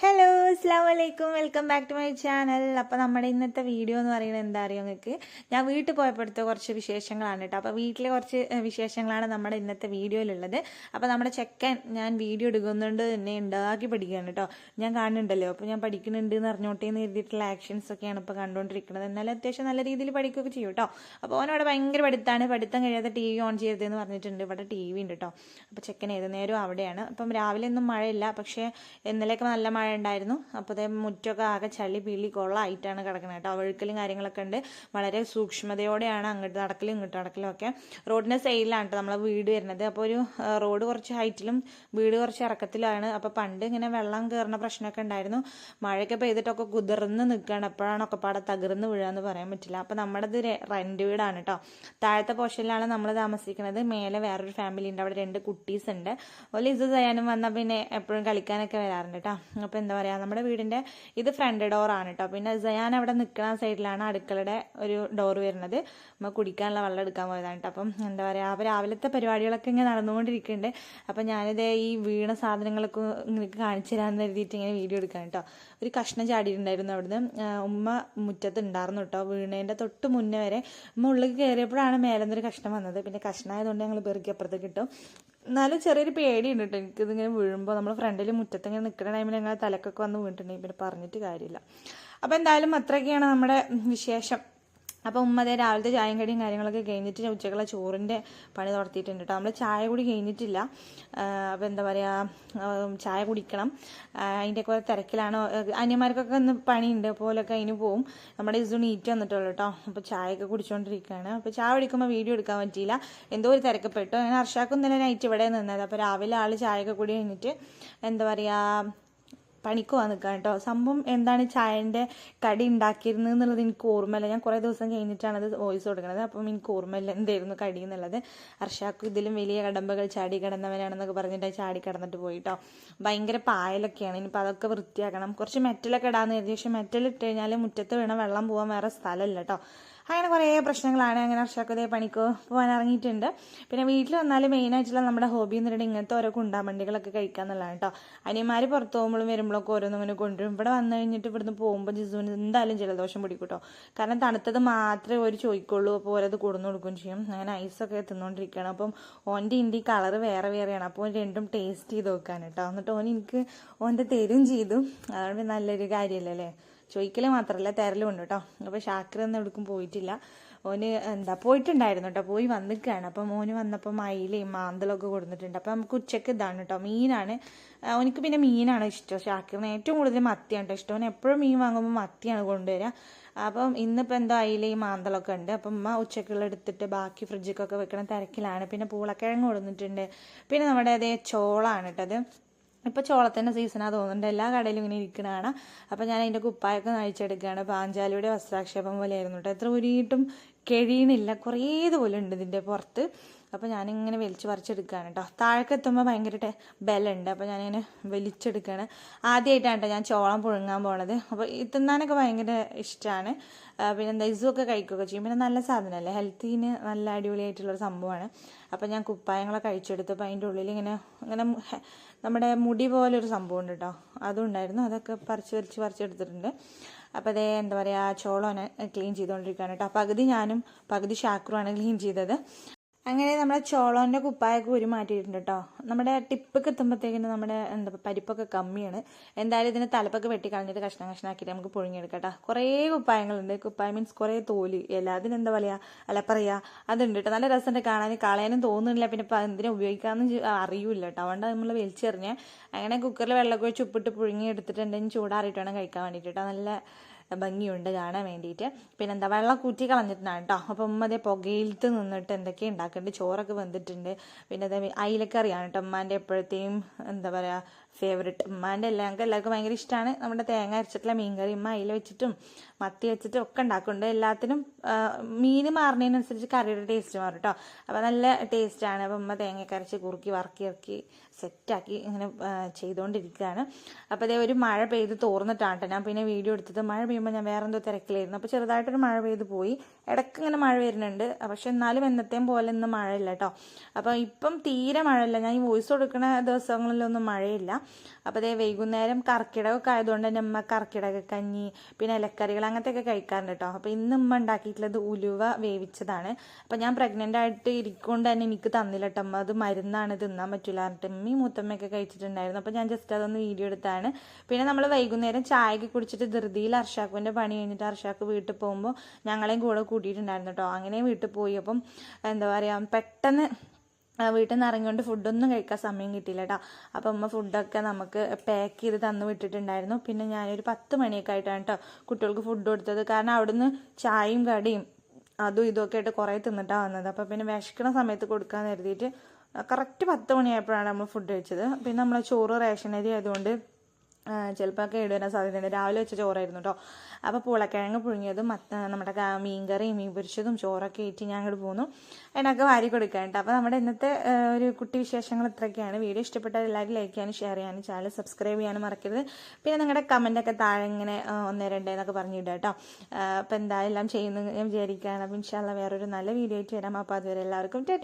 Hello അസ്സലാമലൈക്കും welcome back to my channel. അപ്പോൾ നമ്മുടെ ഇന്നത്തെ വീഡിയോ എന്ന് പറയുന്നത് എന്താ അറിയോ നിങ്ങൾക്ക്, ഞാൻ വീട്ടിൽ പോയപ്പോഴത്തെ കുറച്ച് വിശേഷങ്ങളാണ് കേട്ടോ. അപ്പോൾ വീട്ടിലെ കുറച്ച് വിശേഷങ്ങളാണ് നമ്മുടെ ഇന്നത്തെ വീഡിയോയിലുള്ളത്. അപ്പോൾ നമ്മുടെ ചെക്കൻ ഞാൻ വീഡിയോ എടുക്കുന്നുണ്ട് എന്നെ ഉണ്ടാക്കി പഠിക്കുകയാണ് കേട്ടോ. ഞാൻ കാണുന്നുണ്ടല്ലോ, അപ്പോൾ ഞാൻ പഠിക്കുന്നുണ്ട് എന്ന് അറിഞ്ഞോട്ടേ എന്ന് എഴുതിയിട്ടുള്ള ആക്ഷൻസ് ഒക്കെയാണ് ഇപ്പോൾ കണ്ടുകൊണ്ടിരിക്കുന്നത്. എന്നാലും അത്യാവശ്യം നല്ല രീതിയിൽ പഠിക്കുകയൊക്കെ ചെയ്യും കേട്ടോ. അപ്പോൾ അവനവിടെ ഭയങ്കര പഠിത്തമാണ്, പഠിത്തം കഴിയാതെ ടി വി ഓൺ ചെയ്യരുതെന്ന് പറഞ്ഞിട്ടുണ്ട്. ഇവിടെ ടി വി ഉണ്ട് കേട്ടോ. അപ്പോൾ ചെക്കൻ ഏത് നേരവും അവിടെയാണ്. അപ്പം രാവിലെ ഒന്നും മഴയില്ല, പക്ഷേ ഇന്നലെയൊക്കെ നല്ല മഴ ഉണ്ടായിരുന്നു. അപ്പോൾ അതേ മുറ്റമൊക്കെ ആകെ ചളി പിളി കൊള്ളായിട്ടാണ് കിടക്കുന്നത് കേട്ടോ. വഴുക്കലും കാര്യങ്ങളൊക്കെ ഉണ്ട്. വളരെ സൂക്ഷ്മതയോടെയാണ് അങ്ങോട്ട് നടക്കലും ഇങ്ങോട്ട് നടക്കലും ഒക്കെ. റോഡിൻ്റെ സൈഡിലാണ് കേട്ടോ നമ്മളെ വീട് വരുന്നത്. അപ്പോൾ ഒരു റോഡ് കുറച്ച് ഹൈറ്റിലും വീട് കുറച്ച് ഇറക്കത്തിലാണ്. അപ്പോൾ പണ്ട് ഇങ്ങനെ വെള്ളം കയറുന്ന പ്രശ്നമൊക്കെ ഉണ്ടായിരുന്നു. മഴയൊക്കെ പെയ്തിട്ടൊക്കെ കുതിർന്ന് നിൽക്കുകയാണ്. എപ്പോഴാണൊക്കെ പാടെ തകർന്ന് വീഴാന്ന് പറയാൻ പറ്റില്ല. അപ്പോൾ നമ്മുടേത് റെന്റ് വീടാണ് കേട്ടോ. താഴത്തെ പോർഷനിലാണ് നമ്മൾ താമസിക്കുന്നത്. മേലെ വേറൊരു ഫാമിലി ഉണ്ട്, അവിടെ 2 കുട്ടീസ് ഉണ്ട്. ഓല് ഇത് ചെയ്യാനും വന്നാൽ പിന്നെ എപ്പോഴും കളിക്കാനൊക്കെ വരാറുണ്ട് കേട്ടോ. അപ്പോൾ എന്താ പറയുക, നമ്മുടെ വീടിൻ്റെ ഇത് ഫ്രണ്ട് ഡോറാണ് കേട്ടോ. പിന്നെ സയാൻ അവിടെ നിൽക്കുന്ന സൈഡിലാണ് അടുക്കളയുടെ ഒരു ഡോർ വരുന്നത്. നമ്മൾ കുടിക്കാനുള്ള വെള്ളം എടുക്കാൻ പോയതാണ് കേട്ടോ. അപ്പം എന്താ പറയുക, അപ്പോൾ രാവിലത്തെ പരിപാടികളൊക്കെ ഇങ്ങനെ നടന്നുകൊണ്ടിരിക്കുന്നുണ്ട്. അപ്പം ഞാനിത് ഈ വീണ സാധനങ്ങളൊക്കെ നിങ്ങൾക്ക് കാണിച്ചു തരാമെന്ന് കരുതിയിട്ട് ഇങ്ങനെ വീഡിയോ എടുക്കാൻ കേട്ടോ. ഒരു കഷ്ണം ചാടിയിട്ടുണ്ടായിരുന്നു അവിടുന്ന്. ഉമ്മ മുറ്റത്ത് ഉണ്ടായിരുന്നു കേട്ടോ. വീണേൻ്റെ തൊട്ട് മുന്നേ വരെ ഉമ്മ ഉള്ളിൽ കയറിയപ്പോഴാണ് മേലെന്നൊരു കഷ്ണം വന്നത്. പിന്നെ കഷ്ണമായതുകൊണ്ട് ഞങ്ങൾ പെറുക്കി അപ്പുറത്തേക്ക് കിട്ടും. എന്നാലും ചെറിയൊരു പേടിയുണ്ട് കേട്ടോ എനിക്കിതിങ്ങനെ വീഴുമ്പോൾ. നമ്മൾ ഫ്രണ്ടിൽ മുറ്റത്ത് ഇങ്ങനെ നിൽക്കുന്ന ടൈമിൽ ഞങ്ങൾ തലക്കൊക്കെ വന്ന് വീണിട്ടുണ്ടെങ്കിൽ പിന്നെ പറഞ്ഞിട്ട് കാര്യമില്ല. അപ്പോൾ എന്തായാലും അത്രയൊക്കെയാണ് നമ്മുടെ വിശേഷം. അപ്പോൾ ഉമ്മ അതേ രാവിലത്തെ ചായയും കടിയും കാര്യങ്ങളൊക്കെ കഴിഞ്ഞിട്ട് ഉച്ചക്കുള്ള ചോറിൻ്റെ പണി നടത്തിയിട്ടുണ്ട് കേട്ടോ. നമ്മൾ ചായ കൂടി കഴിഞ്ഞിട്ടില്ല. അപ്പോൾ എന്താ പറയുക, ചായ കുടിക്കണം. അതിൻ്റെ കുറേ തിരക്കിലാണ്. അനിയന്മാർക്കൊക്കെ ഒന്ന് പണിയുണ്ട്, പോലൊക്കെ അതിന് പോവും. നമ്മുടെ ഇസു നീറ്റ് വന്നിട്ടുള്ളൂ കേട്ടോ. അപ്പോൾ ചായയൊക്കെ കുടിച്ചുകൊണ്ടിരിക്കുകയാണ്. അപ്പോൾ ചായ കുടിക്കുമ്പോൾ വീഡിയോ എടുക്കാൻ പറ്റിയില്ല, എന്തോ ഒരു തിരക്കപ്പെട്ടു. അങ്ങനെ ഹർഷാക്കും ഇന്നലെ നൈറ്റ് ഇവിടെ നിന്നത്. അപ്പോൾ രാവിലെ ആൾ ചായയൊക്കെ കൂടി കഴിഞ്ഞിട്ട് എന്താ പറയുക പണിക്ക് പോകാൻ നിൽക്കാം കേട്ടോ. സംഭവം എന്താണ് ചായൻ്റെ കടി ഉണ്ടാക്കിയിരുന്നത് എന്നുള്ളത് എനിക്ക് ഓർമ്മയില്ല. ഞാൻ കുറേ ദിവസം കഴിഞ്ഞിട്ടാണ് അത് വോയിസ് കൊടുക്കുന്നത്. അപ്പം എനിക്ക് ഓർമ്മയില്ല എന്തായിരുന്നു കടി എന്നുള്ളത്. ഹർഷാക്കും ഇതിലും വലിയ കടമ്പകൾ ചാടി കിടന്നവനാണെന്നൊക്കെ പറഞ്ഞിട്ട് ചാടി കിടന്നിട്ട് പോയിട്ടോ. ഭയങ്കര പായലൊക്കെയാണ്. ഇനിയിപ്പോൾ അതൊക്കെ വൃത്തിയാക്കണം. കുറച്ച് മെറ്റലൊക്കെ ഇടാമെന്ന് കരുതി. പക്ഷേ മെറ്റൽ ഇട്ട് കഴിഞ്ഞാൽ മുറ്റത്ത് വീണ വെള്ളം പോകാൻ വേറെ സ്ഥലമില്ല കേട്ടോ. അങ്ങനെ കുറേ പ്രശ്നങ്ങളാണ്. അങ്ങനെ ഹർഷാക്കതേ പണിക്ക് പോകാൻ ഇറങ്ങിയിട്ടുണ്ട്. പിന്നെ വീട്ടിൽ വന്നാൽ മെയിനായിട്ടുള്ള നമ്മുടെ ഹോബി എന്ന് പറയുന്നത് ഇങ്ങനത്തെ ഓരോ കുണ്ടാമണ്ടികളൊക്കെ കഴിക്കുക എന്നുള്ളതാണ് കേട്ടോ. അനിയന്മാർ പുറത്ത് പോകുമ്പോഴും വരുമ്പോഴൊക്കെ ഓരോന്നും ഇങ്ങനെ കൊണ്ടുവരും. ഇവിടെ വന്നു കഴിഞ്ഞിട്ട് ഇവിടുന്ന് പോകുമ്പോൾ ജിസുവിന് എന്തായാലും ജലദോഷം പിടിക്കും കേട്ടോ. കാരണം തണുത്തത് മാത്രമേ ഒരു ചോദിക്കുള്ളൂ. അപ്പോൾ ഓരോത് കൊടുന്നു കൊടുക്കുകയും ചെയ്യും. അങ്ങനെ ഐസൊക്കെ തിന്നുകൊണ്ടിരിക്കുകയാണ്. അപ്പം ഓൻ്റെ ഇന്ത്യ കളറ് വേറെ വേറെയാണ്. അപ്പോൾ രണ്ടും ടേസ്റ്റ് ചെയ്ത് നോക്കാൻ കേട്ടോ. എന്നിട്ട് എനിക്ക് ഓൻ്റെ തരും ചെയ്തു. അതുകൊണ്ട് നല്ലൊരു കാര്യമല്ലേ അല്ലേ. ചോദിക്കൽ മാത്രമല്ല തരലും ഉണ്ട് കേട്ടോ. അപ്പോൾ ഷാക്കിർ ഒന്നും എവിടേക്കും പോയിട്ടില്ല. ഓന് പോയിട്ടുണ്ടായിരുന്നു കേട്ടോ, പോയി വന്നിക്കുകയാണ്. അപ്പം മോന് വന്നപ്പം അയിലയും മാന്തളൊക്കെ കൊടുത്തിട്ടുണ്ട്. അപ്പം നമുക്ക് ഉച്ചക്ക് ഇതാണ് കേട്ടോ, മീനാണ്. ഓനിക്ക് പിന്നെ മീനാണ് ഇഷ്ടം. ഷാക്കിറിന് ഏറ്റവും കൂടുതൽ മത്തിയാണ് കേട്ടോ ഇഷ്ടം. ഓന് എപ്പോഴും മീൻ വാങ്ങുമ്പോൾ മത്തിയാണ് കൊണ്ടുവരിക. അപ്പം ഇന്നിപ്പോൾ എന്തോ അയിലയും മാന്തളൊക്കെ ഉണ്ട്. അപ്പം ഉമ്മ ഉച്ചക്കുള്ള എടുത്തിട്ട് ബാക്കി ഫ്രിഡ്ജിക്കൊക്കെ വെക്കണ തിരക്കിലാണ്. പിന്നെ പൂളക്കിഴങ്ങ് കൊടുത്തിട്ടുണ്ട്. പിന്നെ നമ്മുടെ അതേ ചോളാണ് കേട്ടോ. അത് ഇപ്പോൾ ചോളത്തിൻ്റെ സീസണാണ് തോന്നുന്നുണ്ട്, എല്ലാ കടയിലും ഇങ്ങനെ ഇരിക്കണതാണ്. അപ്പോൾ ഞാൻ അതിൻ്റെ കുപ്പായൊക്കെ നയിച്ചെടുക്കുകയാണ്. പാഞ്ചാലിയുടെ വസ്ത്രാക്ഷേപം പോലെയായിരുന്നു കേട്ടോ. എത്ര ഉരുകിയിട്ടും കഴിയണില്ല, കുറേ ഇതുപോലെ ഉണ്ട് ഇതിൻ്റെ പുറത്ത്. അപ്പോൾ ഞാനിങ്ങനെ വലിച്ച് പറിച്ചെടുക്കുകയാണ് കേട്ടോ. താഴേക്ക് എത്തുമ്പോൾ ഭയങ്കര ബലമുണ്ട്. അപ്പോൾ ഞാനിങ്ങനെ വലിച്ചെടുക്കുകയാണ്. ആദ്യമായിട്ടാണ് കേട്ടോ ഞാൻ ചോളം പുഴുങ്ങാൻ പോണത്. അപ്പോൾ തിന്നാനൊക്കെ ഭയങ്കര ഇഷ്ടമാണ്. പിന്നെ എന്താ ഇസുമൊക്കെ കഴിക്കുകയൊക്കെ ചെയ്യും. പിന്നെ നല്ല സാധനമല്ലേ, ഹെൽത്തിന് നല്ല അടിപൊളിയായിട്ടുള്ളൊരു സംഭവമാണ്. അപ്പോൾ ഞാൻ കുപ്പായങ്ങളൊക്കെ കഴിച്ചെടുത്തപ്പോൾ അതിൻ്റെ ഉള്ളിൽ ഇങ്ങനെ നമ്മുടെ മുടി പോലൊരു സംഭവം ഉണ്ട് കേട്ടോ, അതും ഉണ്ടായിരുന്നു. അതൊക്കെ പറിച്ചെടുത്തിട്ടുണ്ട്. അപ്പോൾ അതേ എന്താ പറയുക, ചോളോനെ ക്ലീൻ ചെയ്തുകൊണ്ടിരിക്കുകയാണ് കേട്ടോ. പകുതി ഞാനും പകുതി ഷാക്രുമാണ് ക്ലീൻ ചെയ്തത്. അങ്ങനെ നമ്മുടെ ചോളോൻ്റെ കുപ്പായൊക്കെ ഒരു മാറ്റിയിട്ടുണ്ട് കേട്ടോ. നമ്മുടെ ടിപ്പൊക്കെ എത്തുമ്പോഴത്തേക്കിന് നമ്മുടെ പരിപ്പൊക്കെ കമ്മിയാണ്. എന്തായാലും ഇതിന് തലപ്പൊക്കെ വെട്ടി കളഞ്ഞിട്ട് കഷ്ണം കഷ്ണാക്കിയിട്ട് നമുക്ക് പുഴുങ്ങിയെടുക്കാം കേട്ടോ. കുറേ കുപ്പായങ്ങളുണ്ട്. കുപ്പായം മീൻസ് കുറേ തോല് എല്ലാത്തിനും എന്താ പറയുക, അല്ല പറയുക അതുണ്ട് കേട്ടോ. നല്ല രസമുണ്ട് കാണാൻ. കളയാനും തോന്നുന്നില്ല. പിന്നെ എന്തിനാ ഉപയോഗിക്കാമെന്ന് അറിയില്ല കേട്ടോ. അതുകൊണ്ട് നമ്മൾ വലിച്ചെറിഞ്ഞ് അങ്ങനെ കുക്കറിൽ വെള്ളമൊക്കെ ഒഴിച്ച് ഉപ്പിട്ട് പുഴുങ്ങി എടുത്തിട്ടുണ്ടെങ്കിൽ ചൂടാറിയിട്ട് വേണം കഴിക്കാൻ വേണ്ടിയിട്ട് കേട്ടോ. നല്ല ഭംഗിയുണ്ട് കാണാൻ വേണ്ടിയിട്ട്. പിന്നെ എന്താ വെള്ളം കൂറ്റി കളഞ്ഞിട്ടാണ് കേട്ടോ. അപ്പം ഉമ്മ അതേ പുകയിലത്ത് നിന്നിട്ട് എന്തൊക്കെ ഉണ്ടാക്കുന്നുണ്ട്. ചോറൊക്കെ വെന്തിട്ടുണ്ട്. പിന്നെ അതേ അയിലക്കറിയാണ് കേട്ടോ ഉമ്മാൻ്റെ എപ്പോഴത്തെയും എന്താ പറയുക ഫേവറേറ്റ്. ഉമ്മാൻ്റെ ഞങ്ങൾക്ക് എല്ലാവർക്കും ഭയങ്കര ഇഷ്ടമാണ് നമ്മുടെ തേങ്ങ അരച്ചിട്ടുള്ള മീൻകറി. ഉമ്മ അയില വെച്ചിട്ടും മത്തി വെച്ചിട്ടും ഒക്കെ ഉണ്ടാക്കുന്നുണ്ട്. എല്ലാത്തിനും മീൻ മാറുന്നതിനനുസരിച്ച് കറിയുടെ ടേസ്റ്റ് മാറും കേട്ടോ. അപ്പോൾ നല്ല ടേസ്റ്റാണ്. അപ്പം ഉമ്മ തേങ്ങയൊക്കെ അരച്ച് കുറുക്കി ഇറക്കി സെറ്റാക്കി ഇങ്ങനെ ചെയ്തുകൊണ്ടിരിക്കുകയാണ്. അപ്പോൾ അതേ ഒരു മഴ പെയ്ത് തോർന്നിട്ടാണ് കേട്ടോ ഞാൻ പിന്നെ വീഡിയോ എടുത്തത്. മഴ പെയ്യുമ്പോൾ ഞാൻ വേറെ എന്തോ തിരക്കിലായിരുന്നു. അപ്പോൾ ചെറുതായിട്ടൊരു മഴ പെയ്ത് പോയി. ഇടയ്ക്ക് ഇങ്ങനെ മഴ വരുന്നുണ്ട്. പക്ഷെ എന്നാലും എന്നത്തെയും പോലെ ഇന്ന് മഴയില്ല കേട്ടോ. അപ്പോൾ ഇപ്പം തീരെ മഴയില്ല. ഞാൻ ഈ വോയിസ് കൊടുക്കുന്ന ദിവസങ്ങളിലൊന്നും മഴയില്ല. അപ്പോൾ അതേ വൈകുന്നേരം കർക്കിടകമൊക്കെ ആയതുകൊണ്ട് തന്നെ ഉമ്മ കർക്കിടക കഞ്ഞി പിന്നെ ഇലക്കറികൾ അങ്ങനത്തെയൊക്കെ കഴിക്കാറുണ്ട് കേട്ടോ. അപ്പോൾ ഇന്ന് ഉമ്മ ഉണ്ടാക്കിയിട്ടുള്ളത് ഉലുവ വേവിച്ചതാണ്. അപ്പോൾ ഞാൻ പ്രഗ്നൻ്റ് ആയിട്ട് ഇരിക്കൊണ്ട് തന്നെ എനിക്ക് തന്നില്ല കേട്ടോ. അമ്മ അത് മരുന്നാണ്, തിന്നാൻ പറ്റില്ല പറഞ്ഞിട്ട് ഉമ്മയും മൂത്തമ്മയൊക്കെ കഴിച്ചിട്ടുണ്ടായിരുന്നു. അപ്പോൾ ഞാൻ ജസ്റ്റ് അതൊന്ന് വീഡിയോ എടുത്താണ്. പിന്നെ നമ്മൾ വൈകുന്നേരം ചായയൊക്കെ കുടിച്ചിട്ട് ധൃതിയിൽ അർഷാക്കുവിൻ്റെ പണി കഴിഞ്ഞിട്ട് അർഷാക്ക് വീട്ടിൽ പോകുമ്പോൾ ഞങ്ങളെയും കൂടെ കൂട്ടിയിട്ടുണ്ടായിരുന്നു കേട്ടോ. അങ്ങനെ വീട്ടിൽ പോയി. അപ്പം എന്താ പറയുക, പെട്ടെന്ന് വീട്ടിൽ നിന്ന് ഇറങ്ങിക്കൊണ്ട് ഫുഡൊന്നും കഴിക്കാൻ സമയം കിട്ടിയില്ല കേട്ടോ. അപ്പം അമ്മ ഫുഡൊക്കെ നമുക്ക് പാക്ക് ചെയ്ത് തന്നു വിട്ടിട്ടുണ്ടായിരുന്നു. പിന്നെ ഞാനൊരു 10 മണിയൊക്കെ ആയിട്ടാണ് കേട്ടോ കുട്ടികൾക്ക് ഫുഡ് കൊടുത്തത്. കാരണം അവിടുന്ന് ചായയും കടിയും അതും ഇതൊക്കെ ആയിട്ട് കുറേ തിന്നിട്ടാണ് വന്നത്. അപ്പോൾ പിന്നെ വിശക്കണ സമയത്ത് കൊടുക്കാമെന്ന് കരുതിയിട്ട് കറക്റ്റ് 10 മണിയായപ്പോഴാണ് നമ്മൾ ഫുഡ് കഴിച്ചത്. പിന്നെ നമ്മൾ ചോറ് റേഷനരി ആയതുകൊണ്ട് ചിലപ്പോൾ കേടുവരാൻ സാധ്യതയുണ്ട്. രാവിലെ വെച്ച ചോറായിരുന്നു കേട്ടോ. അപ്പോൾ പൂളക്കിഴങ്ങ് പുഴുങ്ങിയതും നമ്മുടെ മീൻകറിയും മീൻ പൊരിച്ചതും ചോറൊക്കെ ഏറ്റി ഞാൻ അങ്ങോട്ട് പോന്നു. അതിനൊക്കെ വാരി കൊടുക്കാൻ കേട്ടോ. അപ്പോൾ നമ്മുടെ ഇന്നത്തെ ഒരു കുട്ടി വിശേഷങ്ങൾ ഇത്രയൊക്കെയാണ്. വീഡിയോ ഇഷ്ടപ്പെട്ടാൽ എല്ലാവരും ലൈക്ക് ചെയ്യാനും ഷെയർ ചെയ്യാനും ചാനൽ സബ്സ്ക്രൈബ് ചെയ്യാനും മറക്കരുത്. പിന്നെ നിങ്ങളുടെ കമൻറ്റൊക്കെ താഴെ ഇങ്ങനെ 1 2 എന്നൊക്കെ പറഞ്ഞിടുക കേട്ടോ. അപ്പോൾ എന്തായാലും ചെയ്യുന്നു ഞാൻ വിചാരിക്കുകയാണ്. അപ്പോൾ ഇൻഷാ അല്ലാഹ് വേറൊരു നല്ല വീഡിയോ ആയിട്ട് വരാം. അപ്പോൾ അതുവരെ എല്ലാവർക്കും ടാറ്റാ.